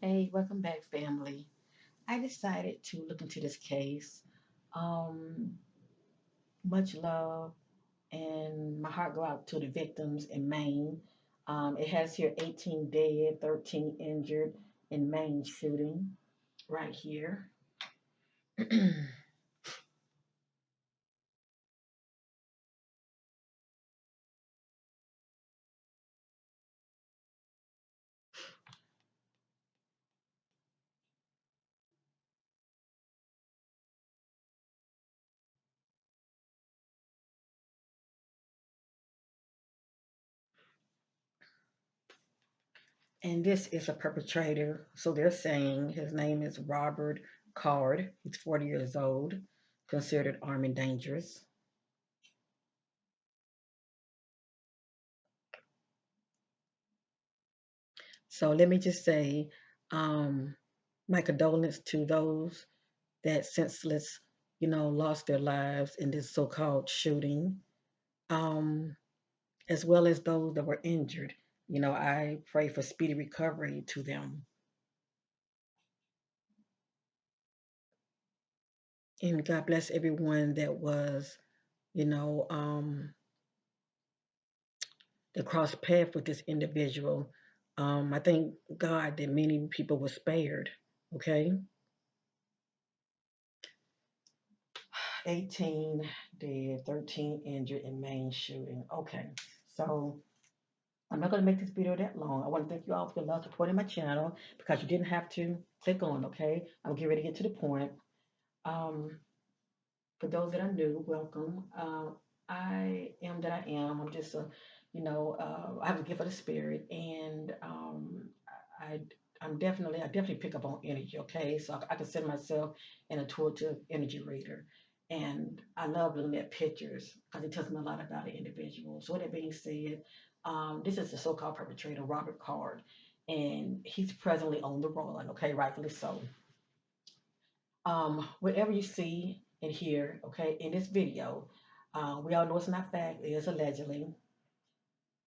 Hey, welcome back, family. I decided to look into this case. Um, Much love and my heart go out to the victims in Maine. It has here 18 dead, 13 injured in Maine shooting right here. And this is a perpetrator. So they're saying his name is Robert Card. He's 40 years old, considered armed and dangerous. So let me just say, um, my condolence to those that senseless, lost their lives in this so-called shooting, um, as well as those that were injured. I pray for speedy recovery to them. And God bless everyone that was, you know, um, that crossed path with this individual. I thank God that many people were spared. Okay. 18 dead, 13 injured in Maine shooting. Okay. So I'm not going to make this video that long. I want to thank you all for your love supporting my channel because you didn't have to click on, okay? I'm getting ready to get to the point. Um, for those that are new, welcome. I am that I am. I'm just I have a gift of the spirit, and I, I definitely pick up on energy. Okay, so I consider myself an intuitive energy reader, and I love looking at pictures because it tells me a lot about an individual. So with that being said, this is the so-called perpetrator, Robert Card, and he's presently on the run. Okay, rightfully so. Whatever you see and hear, okay, in this video, we all know it's not fact, it is allegedly.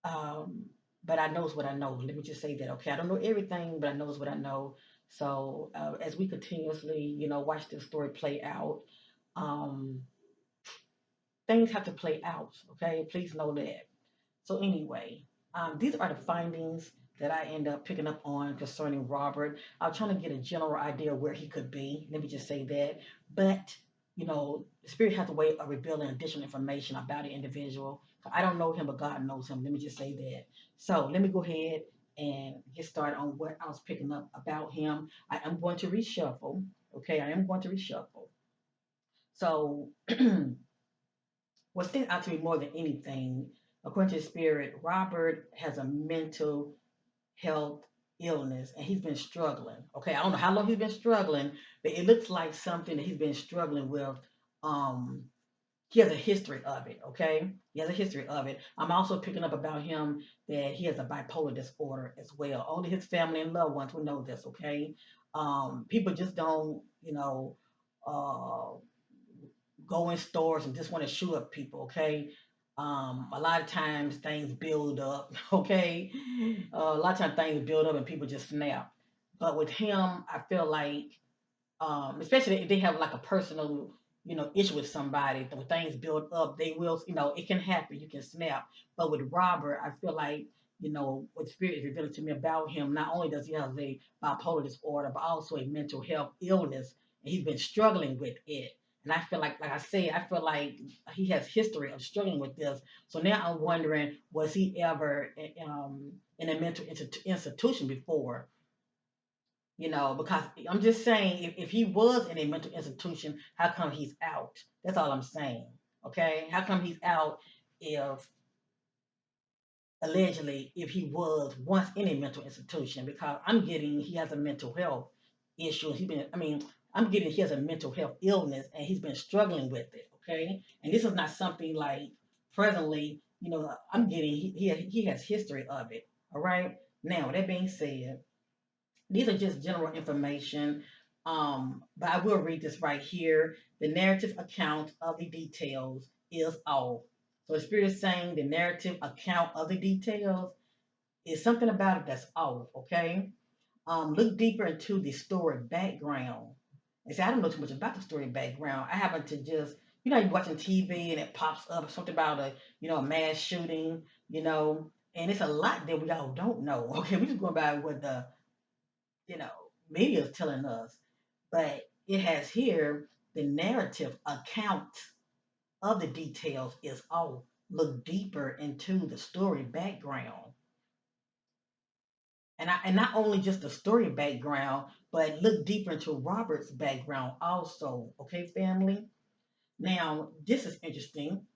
Um, but I knows what I know. Let me just say that, okay? I don't know everything, but I knows what I know. So as we continuously, watch this story play out, um, things have to play out, okay? Please know that. So anyway, these are the findings that I end up picking up on concerning Robert. I'm trying to get a general idea of where he could be. Let me just say that. But the spirit has a way of revealing additional information about the individual. I don't know him, but God knows him. Let me just say that. So let me go ahead and get started on what I was picking up about him. I am going to reshuffle. Okay, I am going to reshuffle. So what stands out to me more than anything, according to the spirit, Robert has a mental health illness and he's been struggling. Okay, I don't know how long he's been struggling, but it looks like something that he's been struggling with. Um, he has a history of it. Okay, he has a history of it. I'm also picking up about him that he has a bipolar disorder as well. Only his family and loved ones will know this. Okay, people just don't, uh, go in stores and just want to shoot up people, okay? A lot of times things build up, okay? A lot of times things build up and people just snap. But with him, I feel like, especially if they have like a personal, issue with somebody, when things build up, they will, it can happen. You can snap. But with Robert, I feel like, what the spirit is revealing to me about him, not only does he have a bipolar disorder, but also a mental health illness, and he's been struggling with it. And I feel like I say, I feel like he has history of struggling with this. So now I'm wondering, was he ever in a mental institution before? Because I'm just saying, if he was in a mental institution, how come he's out? That's all I'm saying. Okay, how come he's out if allegedly if he was once in a mental institution? Because I'm getting he has a mental health issue. I'm getting he has a mental health illness and he's been struggling with it. Okay, and this is not something like presently. I'm getting he has history of it. All right. Now that being said, these are just general information, but I will read this right here. The narrative account of the details is off. So the spirit is saying the narrative account of the details is something about it that's off, okay? Look deeper into the story background. And say, I don't know too much about the story background. I happen to just, you're watching TV and it pops up something about a mass shooting, and it's a lot that we all don't know. Okay, we just going by what the, you know, media is telling us. But it has here the narrative account of the details is all look deeper into the story background. And not only just the story background, but look deeper into Robert's background also. Okay, family. Now, this is interesting.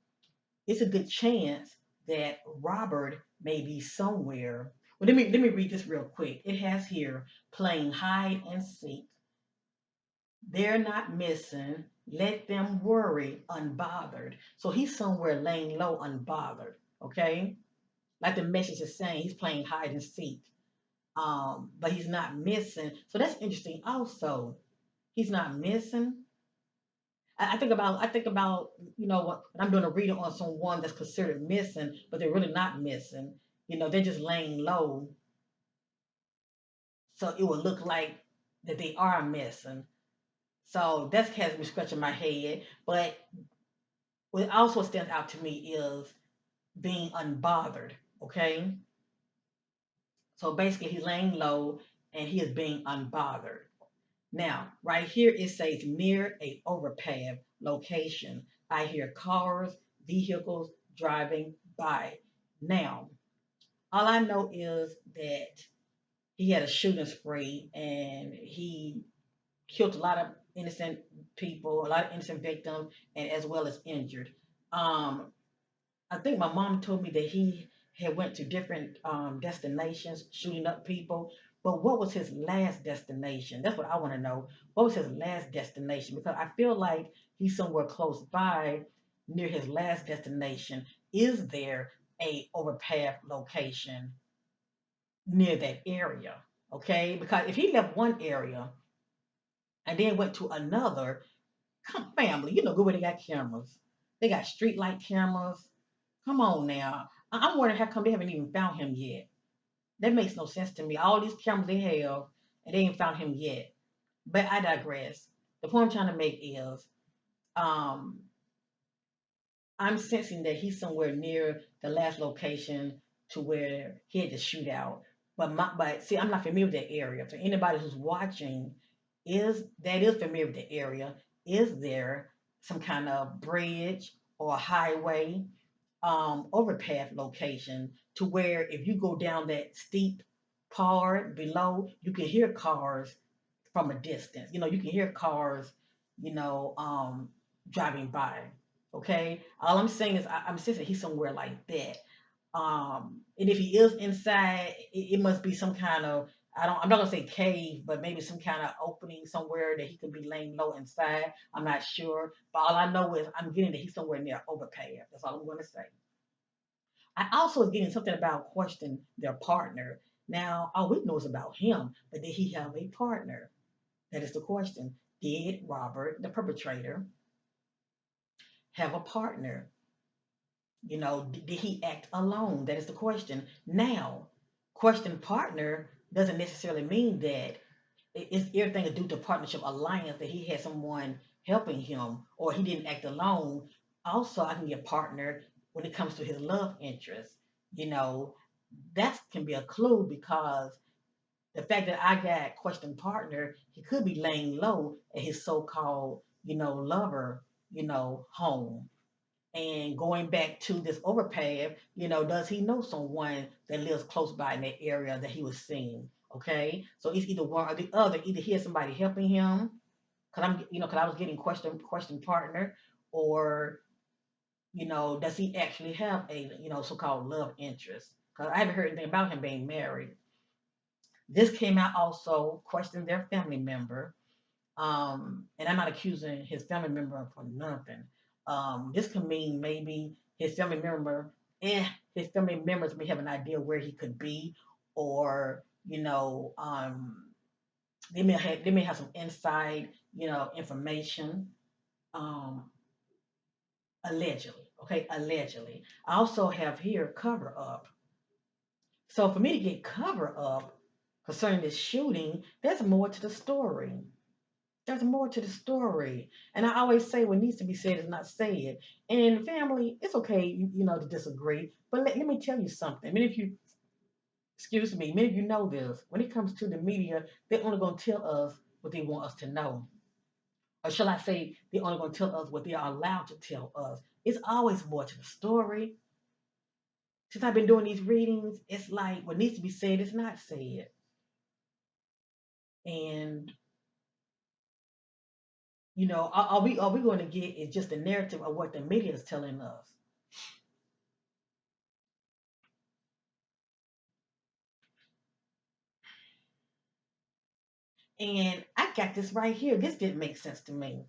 It's a good chance that Robert may be somewhere. Well, let me read this real quick. It has here playing hide and seek. They're not missing. Let them worry unbothered. So he's somewhere laying low, unbothered. Okay, like the message is saying, he's playing hide and seek. But he's not missing. So that's interesting. Also, he's not missing. I think about when I'm doing a reading on someone that's considered missing, but they're really not missing. They're just laying low, so it would look like that they are missing. So that's has me scratching my head. But what also stands out to me is being unbothered. Okay, so basically he's laying low and he is being unbothered. Now, right here it says near a overpass location. I hear cars, vehicles driving by. Now, all I know is that he had a shooting spree and he killed a lot of innocent people, a lot of innocent victims, and as well as injured. Um, I think my mom told me that he had went to different destinations shooting up people. But what was his last destination? That's what I want to know. What was his last destination? Because I feel like he's somewhere close by near his last destination. Is there a overpass location near that area? Okay, because if he left one area and then went to another, come family, good where they got cameras. They got street light cameras. Come on now. I'm wondering how come they haven't even found him yet. That makes no sense to me. All these cameras they have, and they ain't found him yet. But I digress. The point I'm trying to make is, um, I'm sensing that he's somewhere near the last location to where he had the shootout. But see, I'm not familiar with that area. For anybody who's watching, is familiar with the area? Is there some kind of bridge or highway overpass location to where if you go down that steep part below, you can hear cars from a distance. You can hear cars, you know, um, driving by. Okay, all I'm saying is I'm sensing he's somewhere like that. And if he is inside, it must be some kind of I'm not gonna say cave, but maybe some kind of opening somewhere that he could be laying low inside. I'm not sure, but all I know is I'm getting that he's somewhere near overpass. That's all I'm gonna say. I also was getting something about question their partner. Now, all we know is about him, but did he have a partner? That is the question. Did Robert, the perpetrator, have a partner? Did he act alone? That is the question. Now, question partner doesn't necessarily mean that it's everything to do to partnership alliance that he had someone helping him or he didn't act alone. Also, I can get partner when it comes to his love interest. You know, that can be a clue because the fact that I got question partner, he could be laying low at his so-called, lover, home. And going back to this overpass, does he know someone that lives close by in that area that he was seeing? Okay, so it's either one or the other. Either he has somebody helping him, cause I was getting question partner, or does he actually have a so-called love interest? Cause I haven't heard anything about him being married. This came out also questioning their family member. And I'm not accusing his family member for nothing. This could mean maybe his family members may have an idea where he could be, or they may have some inside information. Um, allegedly, okay, allegedly. I also have here cover up. So for me to get cover up, concerning this shooting, there's more to the story. There's more to the story. And I always say what needs to be said is not said. And family, it's okay, to disagree. But let me tell you something. Many of you, excuse me, many of you know this. When it comes to the media, they're only going to tell us what they want us to know. Or shall I say, they're only going to tell us what they are allowed to tell us. It's always more to the story. Since I've been doing these readings, it's like what needs to be said is not said. And are we going to get is just the narrative of what the media is telling us. And I got this right here. This didn't make sense to me.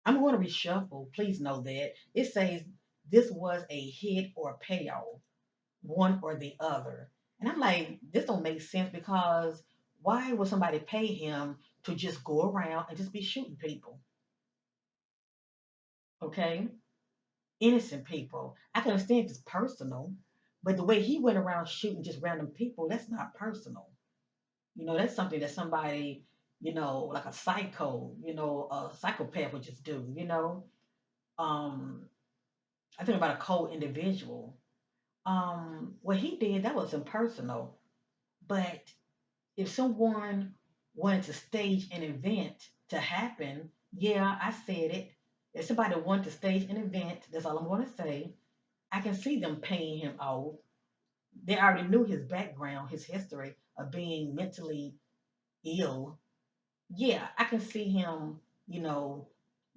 I'm going to reshuffle. Please know that. It says this was a hit or payoff, one or the other. And I'm like, this don't make sense because why would somebody pay him to just go around and just be shooting people? Okay? Innocent people. I can understand it's personal, but the way he went around shooting just random people, that's not personal. That's something that somebody, like a psycho, a psychopath would just do, I think about a cold individual. What he did, that was impersonal. But if someone wanted to stage an event to happen, yeah, I said it. If somebody wanted to stage an event, that's all I'm going to say. I can see them paying him off. They already knew his background, his history of being mentally ill. Yeah, I can see him, you know,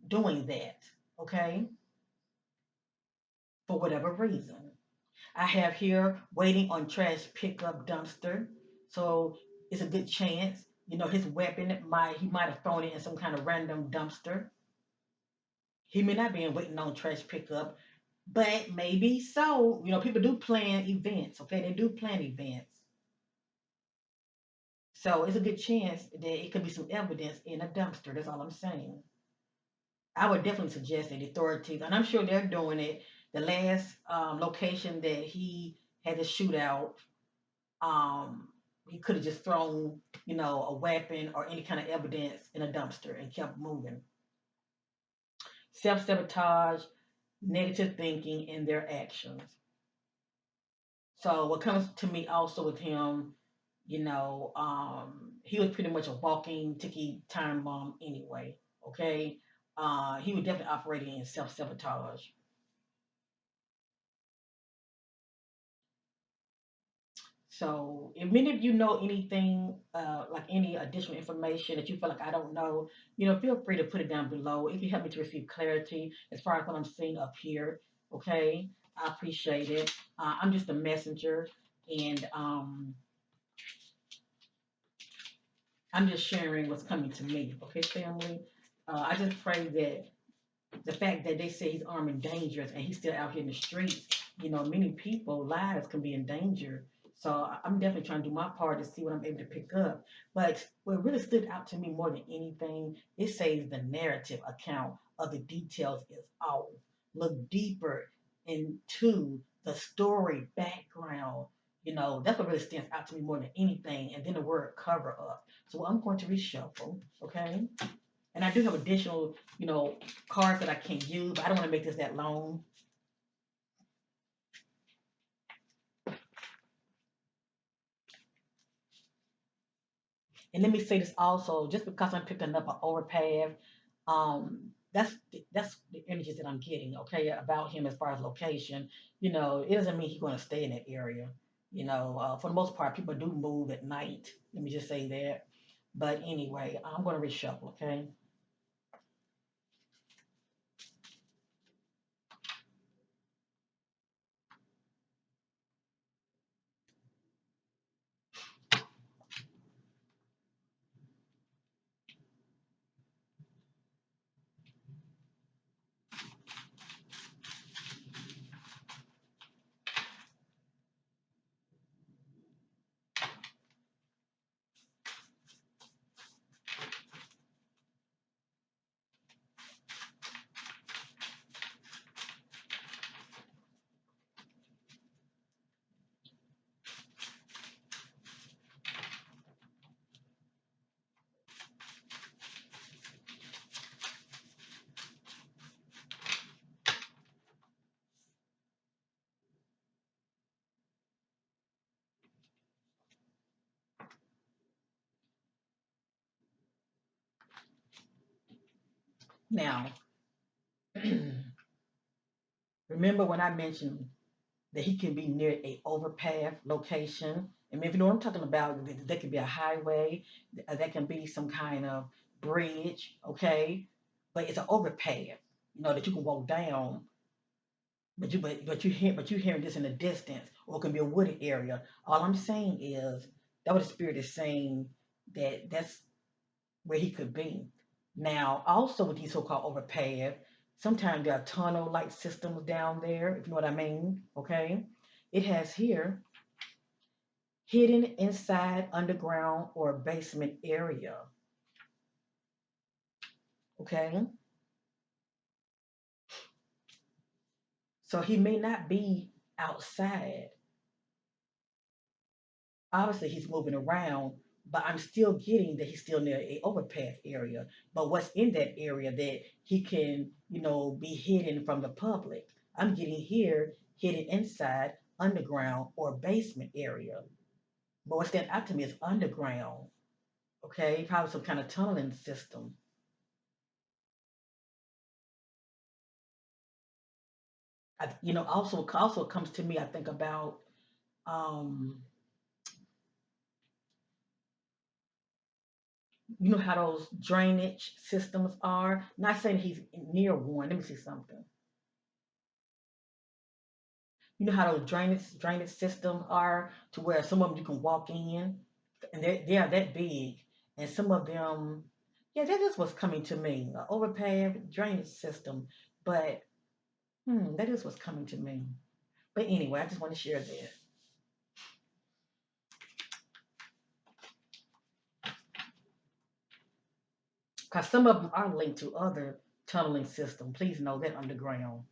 doing that, okay, for whatever reason. I have here waiting on trash pickup dumpster. So it's a good chance, his weapon he might have thrown it in some kind of random dumpster. He may not be in waiting on trash pickup, but maybe so. People do plan events, okay? They do plan events. So it's a good chance that it could be some evidence in a dumpster. That's all I'm saying. I would definitely suggest that the authorities, and I'm sure they're doing it. The last location that he had the shootout, um, he could have just thrown, a weapon or any kind of evidence in a dumpster and kept moving. Self sabotage, negative thinking in their actions. So what comes to me also with him, he was pretty much a walking ticky time bomb anyway. Okay, he was definitely operating in self sabotage. So, if many of you know anything, like any additional information that you feel like I don't know, feel free to put it down below. If you help me to receive clarity as far as what I'm seeing up here, okay, I appreciate it. I'm just a messenger, and I'm just sharing what's coming to me, okay, family. I just pray that the fact that they say he's armed and dangerous and he's still out here in the streets, many people lives can be in danger. So I'm definitely trying to do my part to see what I'm able to pick up. But what really stood out to me more than anything, it says the narrative account of the details is off. Look deeper into the story background. That's what really stands out to me more than anything. And then the word cover up. So I'm going to reshuffle, okay? And I do have additional, cards that I can use, but I don't want to make this that long. And let me say this also, just because I'm picking up an overpath, that's the images that I'm getting, okay, about him as far as location. It doesn't mean he's going to stay in that area. For the most part, people do move at night. Let me just say that. But anyway, I'm going to reshuffle, okay? Now, remember when I mentioned that he can be near a overpass location? And if you know what I'm talking about, that could be a highway, that can be some kind of bridge, okay? But it's an overpass, that you can walk down, but you hearing this in the distance, or it can be a wooded area. All I'm saying is that what the spirit is saying, that's where he could be. Now, also with these so-called overpass, sometimes there are tunnel-like systems down there, if you know what I mean. Okay, it has here hidden inside underground or basement area. Okay, so he may not be outside. Obviously he's moving around, but I'm still getting that he's still near a overpass area. But what's in that area that he can, be hidden from the public? I'm getting here hidden inside underground or basement area. But what's that out to me is underground. Okay, probably some kind of tunneling system. Also comes to me. I think about um, how those drainage systems are. Not saying he's near one. Let me see something. You know how those drainage systems are, to where some of them you can walk in, and they are that big, and some of them, yeah, that is what's coming to me, overpass drainage system. But that is what's coming to me. But anyway, I just want to share that, because some of them are linked to other tunneling systems. Please know that underground,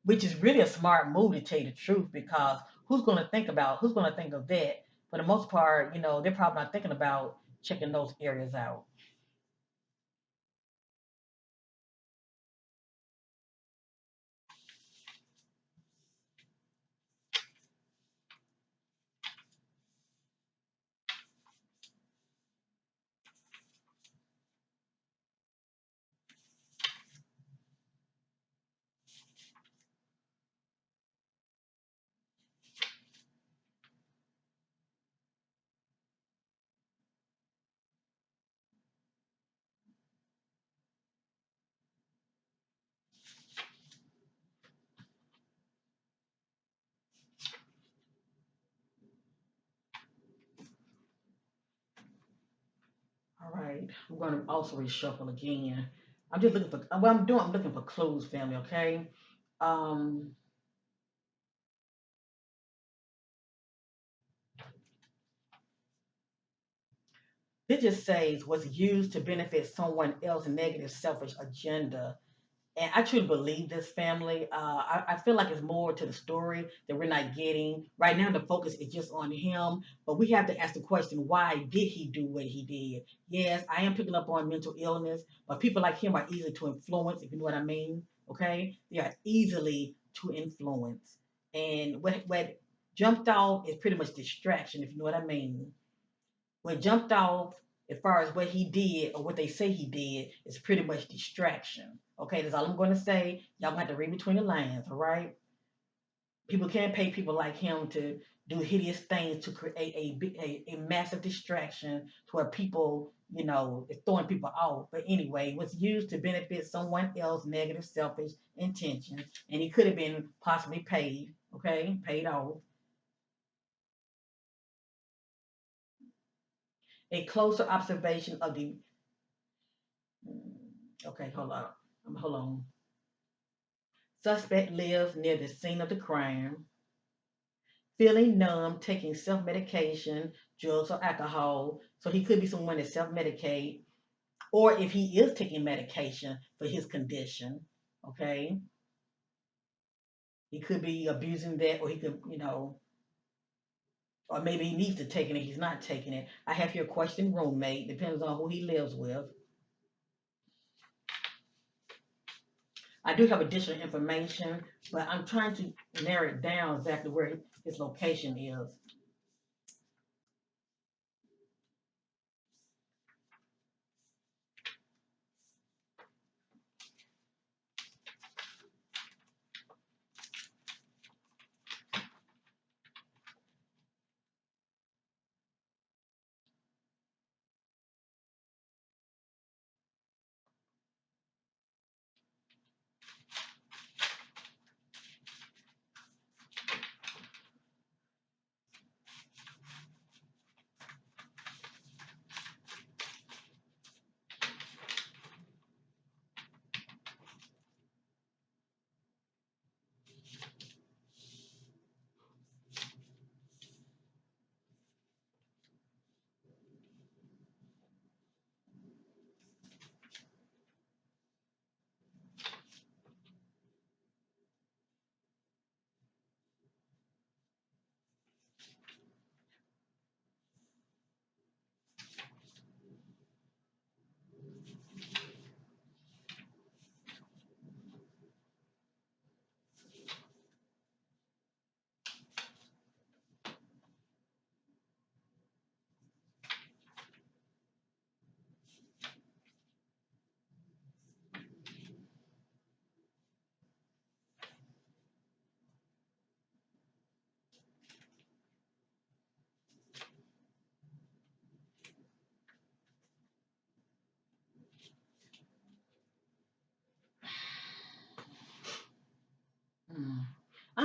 which is really a smart move, to tell you the truth, because who's going to think of that? For the most part, they're probably not thinking about checking those areas out. All right, I'm going to also reshuffle again. I'm just looking for what I'm doing. I'm looking for clues, family. Okay. Um, this just says was used to benefit someone else's negative, selfish agenda. And I truly believe this, family. I feel like it's more to the story that we're not getting. Right now, the focus is just on him, but we have to ask the question, why did he do what he did? Yes, I am picking up on mental illness, but people like him are easy to influence, if you know what I mean. Okay? They are easily to influence. And what jumped off is pretty much distraction, if you know what I mean. What jumped off, as far as what he did or what they say he did, is pretty much distraction. Okay, that's all I'm going to say. Y'all gonna have to read between the lines, all right? People can't pay people like him to do hideous things to create a massive distraction to where people, is throwing people off. But anyway, it was used to benefit someone else negative, selfish intentions, and he could have been possibly paid, okay, paid off. A closer observation of the okay, hold on. Hold on. Suspect lives near the scene of the crime, feeling numb, taking self medication, drugs or alcohol. So he could be someone that self medicate, or if he is taking medication for his condition, okay, he could be abusing that, or he could, or maybe he needs to take it and he's not taking it. I have here question roommate, depends on who he lives with. I do have additional information, but I'm trying to narrow it down exactly where his location is.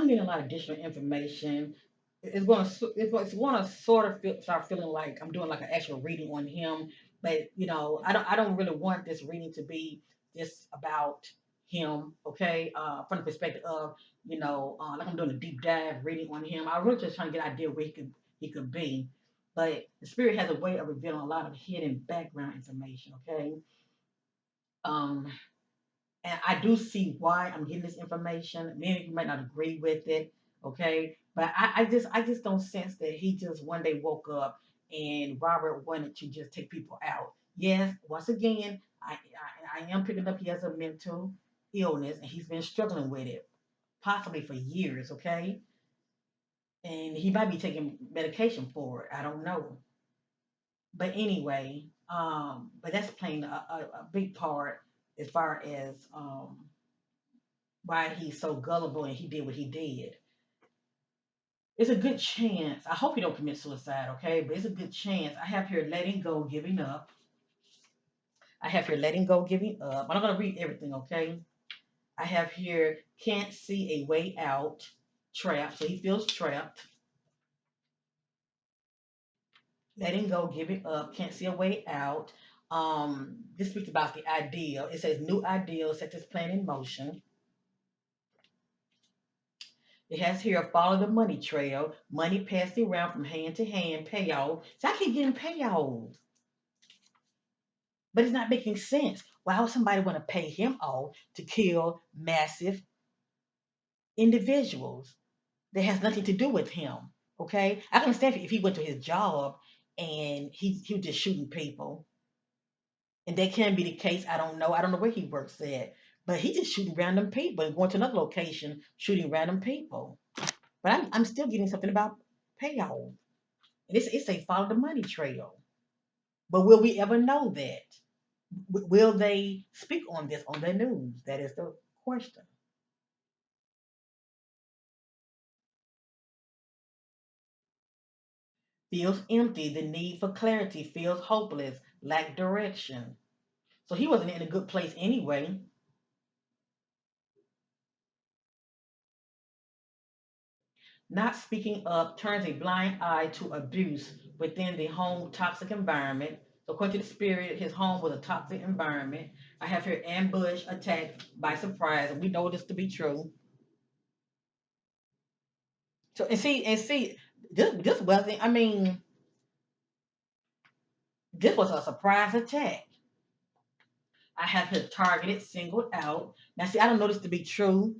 I'm getting a lot of additional information. It's going to sort of start feeling like I'm doing like an actual reading on him, but I don't really want this reading to be just about him. Okay, from the perspective of like I'm doing a deep dive reading on him. I'm really just trying to get an idea where he could be, but the spirit has a way of revealing a lot of hidden background information. Okay, um, and I do see why I'm getting this information. Many of you might not agree with it, okay? But I just don't sense that he just one day woke up and Robert wanted to just take people out. Yes, once again, I am picking up he has a mental illness and he's been struggling with it, possibly for years, okay? And he might be taking medication for it. I don't know. But anyway, but that's playing a big part as far as why he's so gullible and he did what he did. It's a good chance. I hope you don't commit suicide, okay? But it's a good chance. I have here letting go, giving up. I have here letting go, giving up. I'm not going to read everything, okay? I have here can't see a way out, trapped. So he feels trapped. Letting go, giving up, can't see a way out. This speaks about the ideal. It says new ideals set this plan in motion. It has here follow the money trail, money passed around from hand to hand, payoff. So I keep getting payoffs, but it's not making sense. Why would somebody want to pay him off to kill massive individuals that has nothing to do with him? Okay, I can understand if he went to his job and he was just shooting people, and that can be the case. I don't know where he works at, but he just shooting random people and going to another location shooting random people. But I'm still getting something about payoff. And it's a follow the money trail. But will we ever know that? Will they speak on this on the news? That is the question. Feels empty. The need for clarity feels hopeless. Lack direction. So he wasn't in a good place anyway. Not speaking up turns a blind eye to abuse within the home toxic environment. So according to the spirit, his home was a toxic environment. I have here ambush, attack by surprise, and we know this to be true. So and see, this wasn't. I mean, this was a surprise attack. I have him targeted, singled out. Now, see, I don't know this to be true.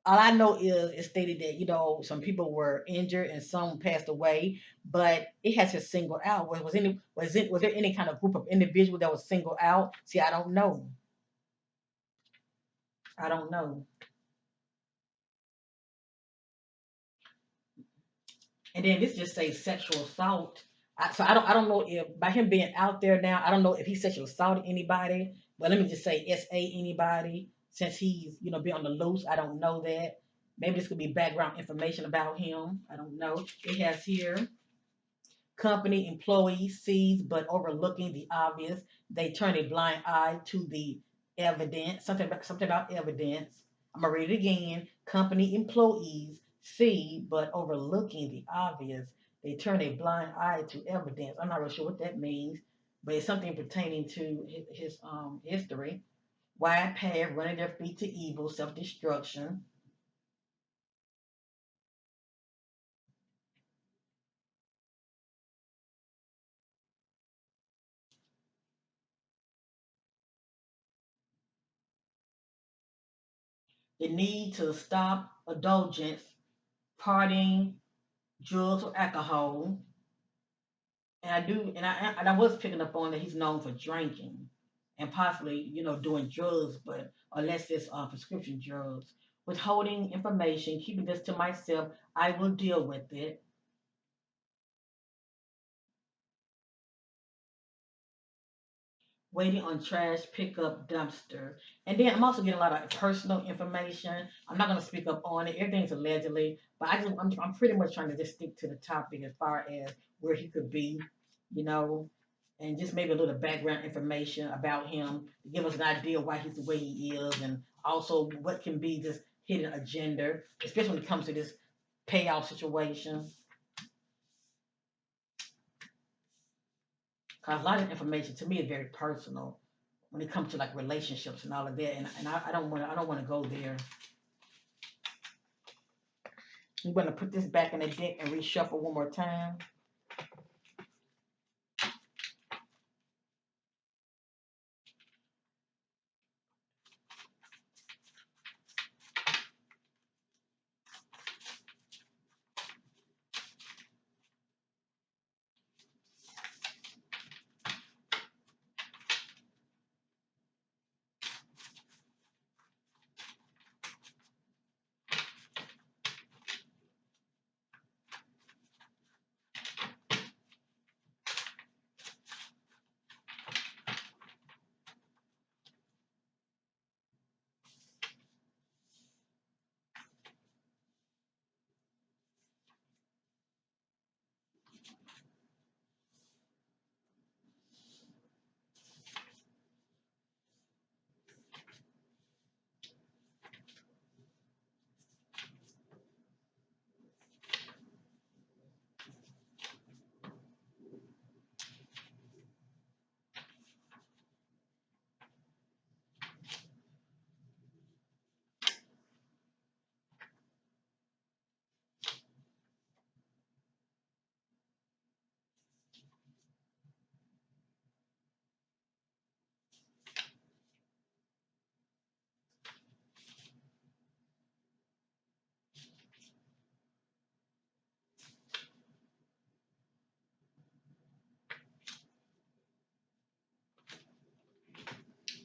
All I know is it stated that some people were injured and some passed away, but it has him singled out. Was there any kind of group of individual that was singled out? See, I don't know. I don't know. And then this just says sexual assault. So I don't know if by him being out there now, I don't know if he sexually assaulted anybody. But let me just say SA anybody since he's been on the loose. I don't know that. Maybe this could be background information about him. I don't know. It has here company employees sees but overlooking the obvious. They turn a blind eye to the evidence. Something about evidence. I'm gonna read it again. Company employees see but overlooking the obvious. They turn a blind eye to evidence. I'm not really sure what that means, but it's something pertaining to his history. Wide path, running their feet to evil, self-destruction. The need to stop indulgence, partying, drugs or alcohol. And I was picking up on that he's known for drinking and possibly doing drugs, but unless it's prescription drugs, withholding information, keeping this to myself, I will deal with it. Waiting on trash pickup dumpster. And then I'm also getting a lot of personal information. I'm not going to speak up on it. Everything's allegedly, but I'm pretty much trying to just stick to the topic as far as where he could be, you know, and just maybe a little background information about him to give us an idea why he's the way he is, and also what can be just hidden agenda, especially when it comes to this payoff situation. Because a lot of information to me is very personal when it comes to like relationships and all of that, and I don't want to go there. I'm gonna put this back in the deck and reshuffle one more time.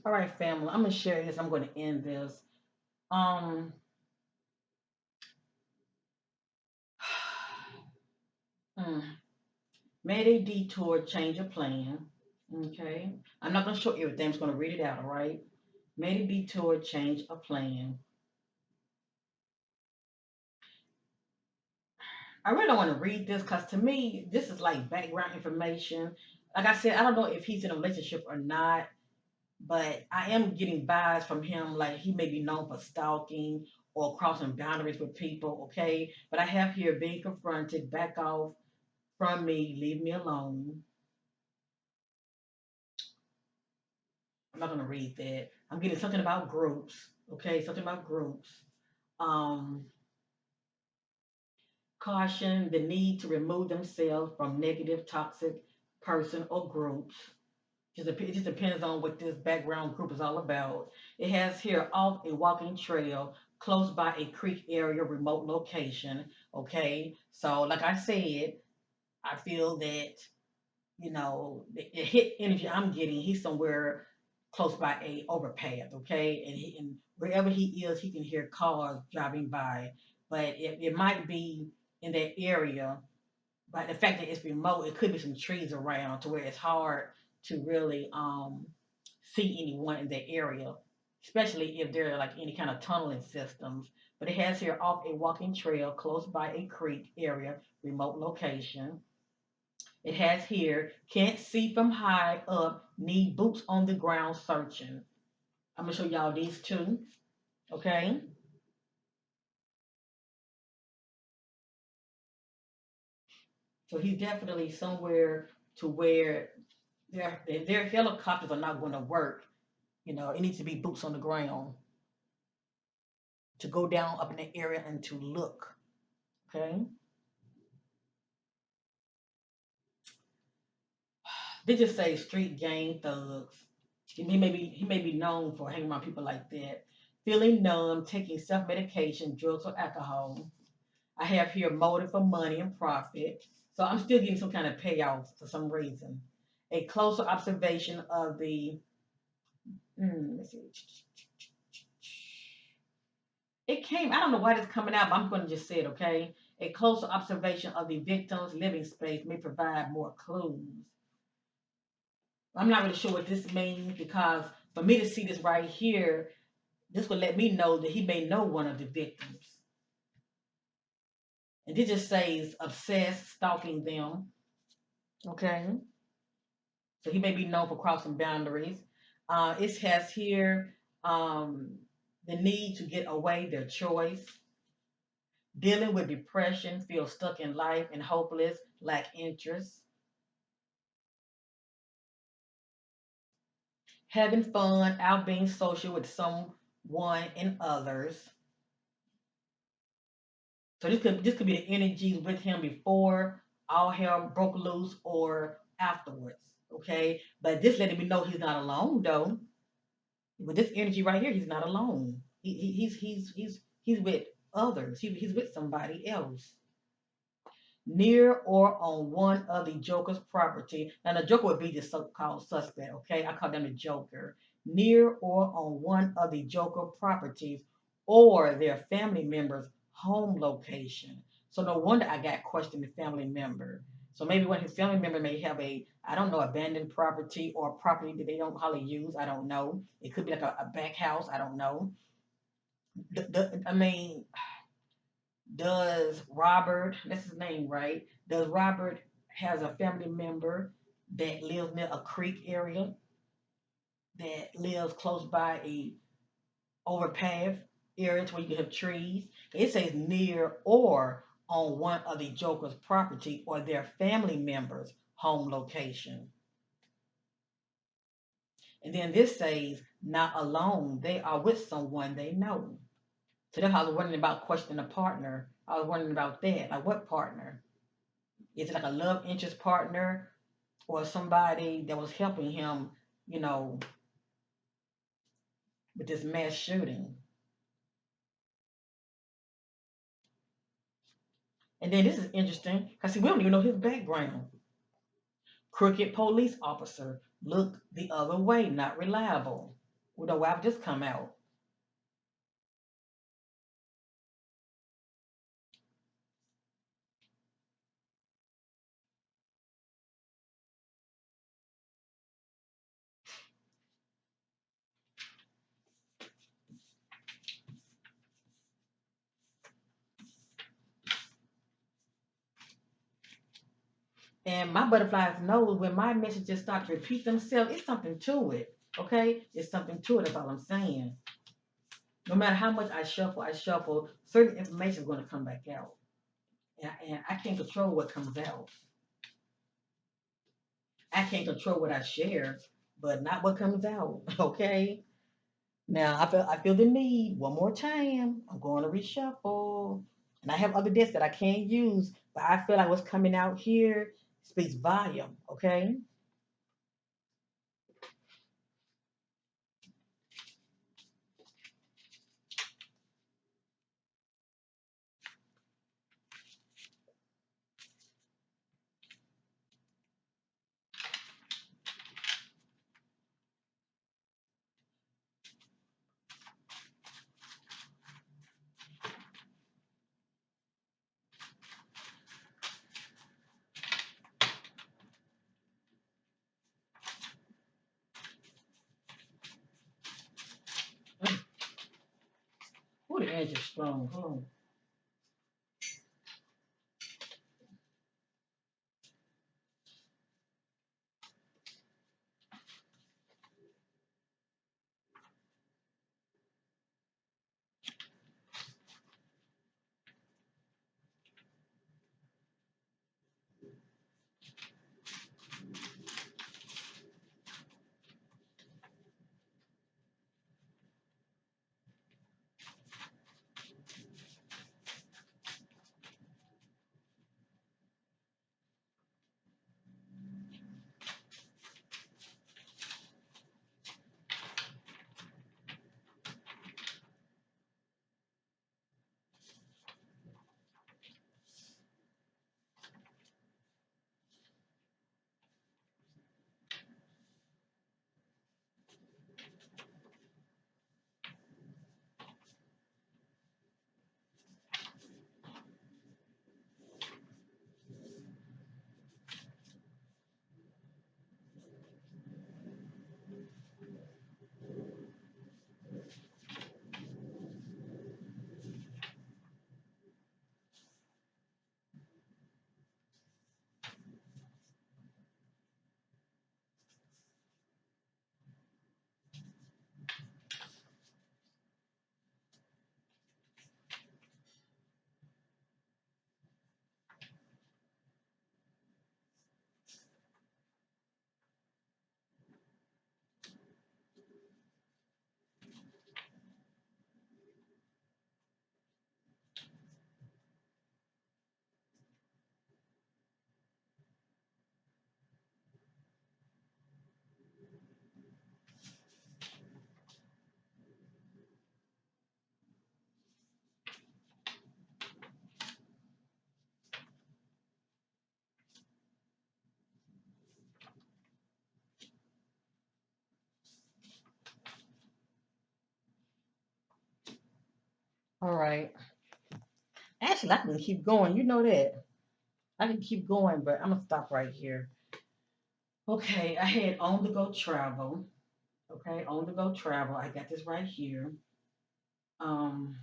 All right, family. I'm gonna share this. I'm gonna end this. Um, mm, made a detour, change of plan. Okay, I'm not gonna show everything. I'm just gonna read it out. All right. Made a detour, change of plan. I really don't want to read this because to me, this is like background information. Like I said, I don't know if he's in a relationship or not, but I am getting vibes from him like he may be known for stalking or crossing boundaries with people, okay? But I have here being confronted, back off from me, leave me alone. I'm not gonna read that. I'm getting something about groups, okay? Something about groups. Um, caution the need to remove themselves from negative, toxic person or groups. It just depends on what this background group is all about. It has here off a walking trail close by a creek area, remote location. Okay, so like I said, I feel that the hit energy I'm getting, he's somewhere close by a overpass. Okay, and wherever he is, he can hear cars driving by, but it might be in that area, but the fact that it's remote, it could be some trees around to where it's hard to really see anyone in that area, especially if there are like any kind of tunneling systems. But it has here off a walking trail close by a creek area, remote location. It has here can't see from high up, need boots on the ground searching. I'm gonna show y'all these two. Okay, so he's definitely somewhere to where their helicopters are not going to work. It needs to be boots on the ground to go down up in the area and to look. Okay. They just say street gang thugs. He may be known for hanging around people like that. Feeling numb, taking self medication, drugs or alcohol. I have here motive for money and profit. So I'm still getting some kind of payoff for some reason. A closer observation of the let's see. It came, I don't know why it's coming out, but I'm going to just say it, okay? A closer observation of the victim's living space may provide more clues. I'm not really sure what this means because for me to see this right here, this would let me know that he may know one of the victims. And this just says obsessed, stalking them, okay? So he may be known for crossing boundaries. It has here um, the need to get away, their choice, dealing with depression, feel stuck in life and hopeless, lack interest, having fun, out being social with someone and others. So this could be the energies with him before all hell broke loose or afterwards. Okay, but this letting me know he's not alone though. With this energy right here, he's not alone. He's with others. He's with somebody else. Near or on one of the Joker's property. Now the Joker would be the so-called suspect, okay? I call them the Joker. Near or on one of the Joker properties or their family member's home location. So no wonder I got questioned the family member. So maybe when his family member may have a, I don't know, abandoned property or property that they don't hardly use. I don't know. It could be like a back house. I don't know. I mean, does Robert, that's his name, right? Does Robert has a family member that lives near a creek area that lives close by a overpass area to where you can have trees? It says near or on one of the Joker's property or their family member's home location. And then this says not alone. They are with someone they know. So that's how I was wondering about questioning a partner. I was wondering about that. Like what partner? Is it like a love interest partner or somebody that was helping him, you know, with this mass shooting? And then this is interesting because see, we don't even know his background. Crooked police officer, look the other way, not reliable. We know why this come out. And my butterflies know when my messages start to repeat themselves, it's something to it. Okay? It's something to it, that's all I'm saying. No matter how much I shuffle, certain information is going to come back out. And I can't control what comes out. I can't control what I share, but not what comes out. Okay. Now I feel the need one more time. I'm going to reshuffle, and I have other decks that I can't use, but I feel like what's coming out here speaks volume. Okay. Oh, the edge is strong. Oh. All right. Actually, I can keep going. You know that. I can keep going, but I'm gonna stop right here. Okay, I had on the go travel. Okay, on the go travel. I got this right here. Um,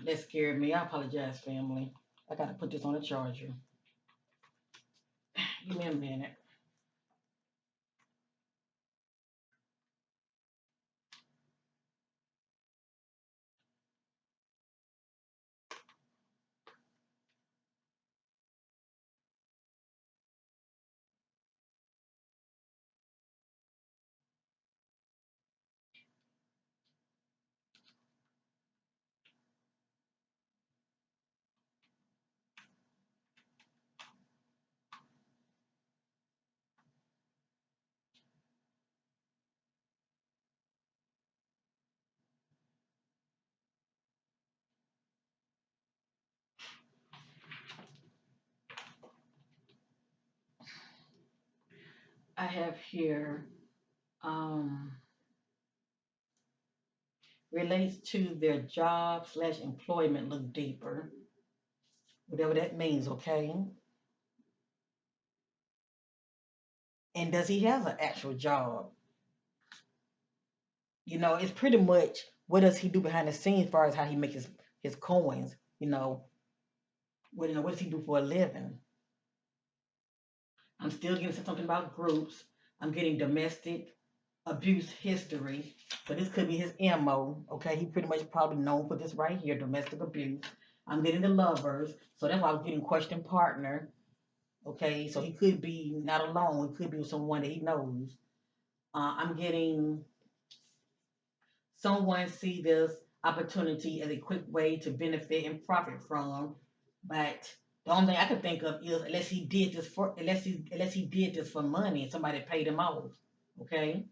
that scared me. I apologize, family. I gotta put this on a charger. Give me a minute. I have here relates to their job slash employment. Look deeper, whatever that means. Okay, and does he have an actual job? It's pretty much what does he do behind the scenes as far as how he makes his coins. What does he do for a living? I'm still getting something about groups. I'm getting domestic abuse history. So this could be his MO. Okay, he pretty much probably known for this right here, domestic abuse. I'm getting the lovers. So that's why I was getting question partner. Okay, so he could be not alone. It could be with someone that he knows. I'm getting someone see this opportunity as a quick way to benefit and profit from, but the only thing I can think of is unless he did this for money and somebody paid him off. Okay,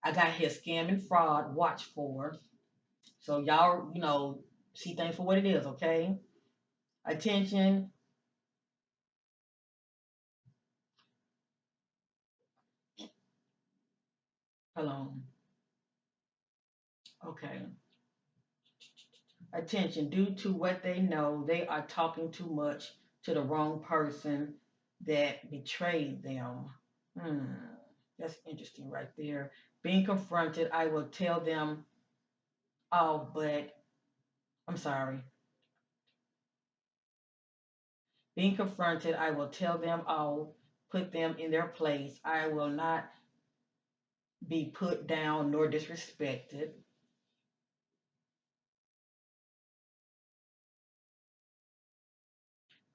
I got here scam and fraud. Watch for. So y'all, see things for what it is. Okay, attention. Hold on. Okay, attention. Due to what they know, they are talking too much to the wrong person that betrayed them. Hmm. That's interesting right there. Being confronted, I will tell them, oh, but I'm sorry. Being confronted, I will tell them, oh, put them in their place. I will not be put down nor disrespected.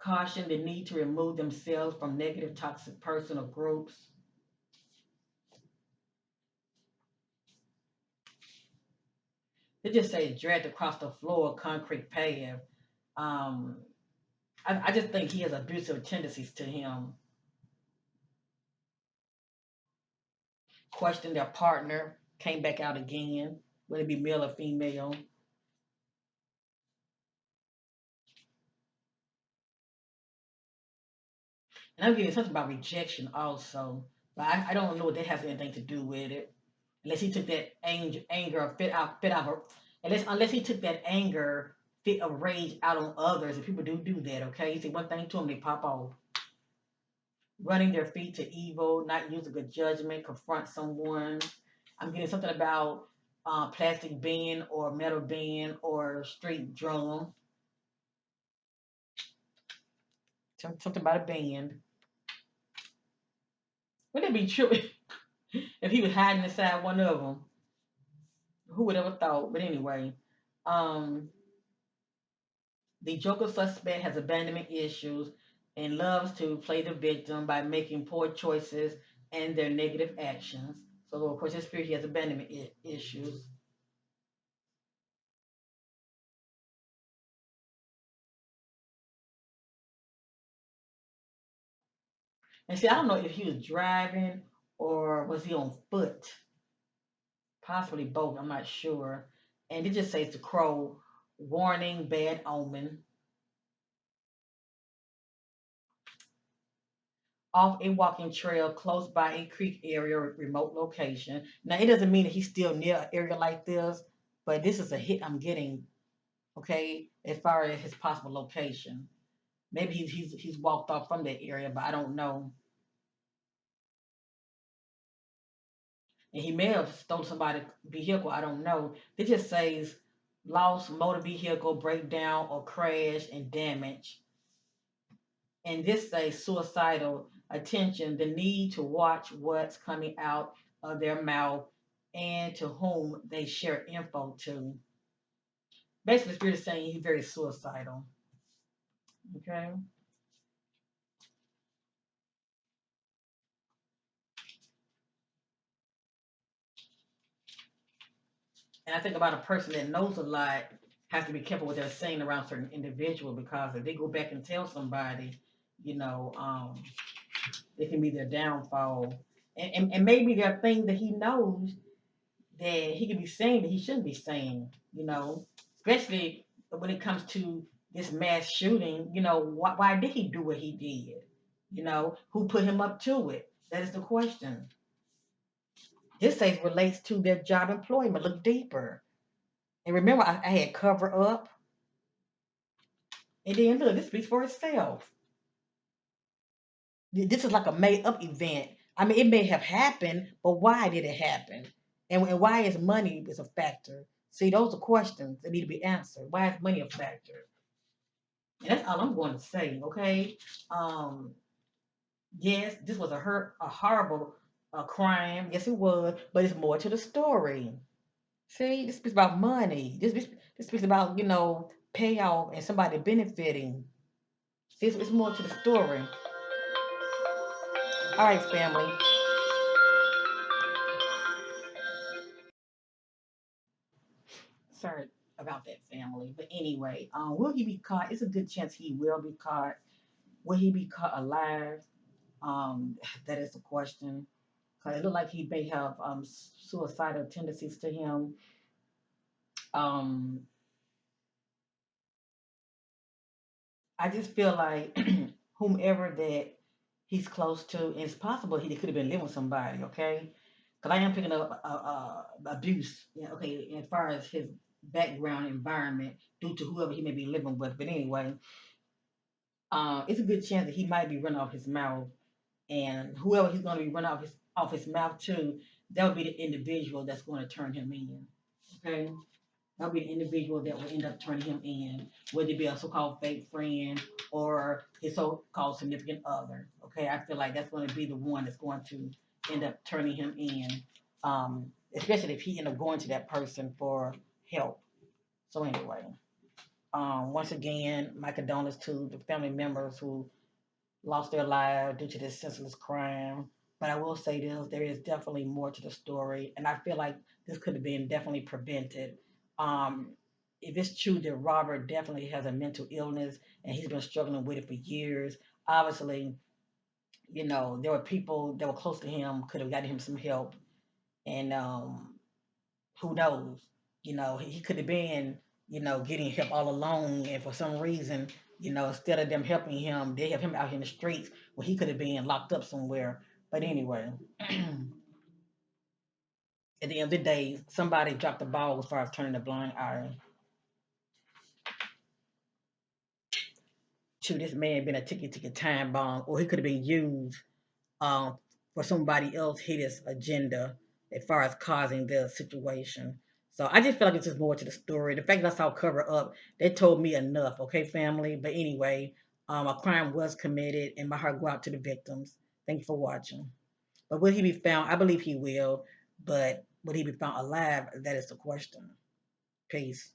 Caution the need to remove themselves from negative, toxic person or groups. They just say dragged across the floor, concrete path. Um, I just think he has abusive tendencies to him. Question their partner, came back out again, whether it be male or female. And I'm getting something about rejection also, but I don't know what that has anything to do with it. Unless he took that anger or fit out of, unless he took that anger, fit of rage out on others, and people do that. Okay, you say one thing to them, they pop off. Running their feet to evil, not using good judgment, confront someone. I'm getting something about plastic band or metal band or straight drum. Something about a band. Wouldn't it be true if he was hiding inside one of them? Who would ever thought? But anyway, um, the Joker suspect has abandonment issues and loves to play the victim by making poor choices and their negative actions. So, of course, his spirit he has abandonment issues. And see, I don't know if he was driving or was he on foot. Possibly both. I'm not sure. And it just says the crow, warning, bad omen. off a walking trail close by a creek area or remote location. Now, it doesn't mean that he's still near an area like this, but this is a hit I'm getting, okay, as far as his possible location. Maybe he's walked off from that area, but I don't know. And he may have stolen somebody's vehicle. I don't know. It just says lost motor vehicle breakdown or crash and damage. And this says suicidal attention, the need to watch what's coming out of their mouth and to whom they share info to. Basically, Spirit is saying he's very suicidal. Okay. And I think about a person that knows a lot has to be careful what they're saying around certain individual because if they go back and tell somebody, you know, it can be their downfall. And maybe there are things that he knows that he could be saying that he shouldn't be saying, especially when it comes to this mass shooting, why did he do what he did? Who put him up to it? That is the question. This says relates to their job employment. Look deeper. And remember, I had cover up. And then look, this speaks for itself. This is like a made up event. I mean, it may have happened, but why did it happen? And why is money is a factor? See, those are questions that need to be answered. Why is money a factor? And that's all I'm going to say. Okay. Um, yes, this was a horrible crime. Yes, it was. But it's more to the story. See, this speaks about money. This speaks about payoff and somebody benefiting. See, it's more to the story. All right, family. Sorry about that, family. But anyway, will he be caught? It's a good chance he will be caught. Will he be caught alive? That is the question. Cause it looked like he may have suicidal tendencies to him. Um, I just feel like whomever that he's close to, and it's possible he could have been living with somebody. Okay, because I am picking up abuse. Yeah, okay, as far as his background environment due to whoever he may be living with. But anyway, it's a good chance that he might be running off his mouth, and whoever he's going to be running off his mouth to, that would be the individual that's going to turn him in. Okay, that'll be the individual that will end up turning him in, whether it be a so-called fake friend or his so-called significant other. Okay, I feel like that's going to be the one that's going to end up turning him in, especially if he end up going to that person for help. So anyway, once again, my condolences to the family members who lost their lives due to this senseless crime. But I will say this: there is definitely more to the story, and I feel like this could have been definitely prevented. Um, if it's true that Robert definitely has a mental illness and he's been struggling with it for years, obviously, there were people that were close to him could have gotten him some help, and who knows? He could have been, getting help all along, and for some reason, instead of them helping him, they have him out here in the streets where he could have been locked up somewhere. But anyway, at the end of the day, somebody dropped the ball as far as turning the blind eye to this man being a ticket time bomb, or he could have been used um, for somebody else hit his agenda as far as causing the situation. So I just feel like it's just more to the story. The fact that I saw cover up, they told me enough, okay, family. But anyway, a crime was committed, and my heart go out to the victims. Thank you for watching. But will he be found? I believe he will. But will he be found alive? That is the question. Peace.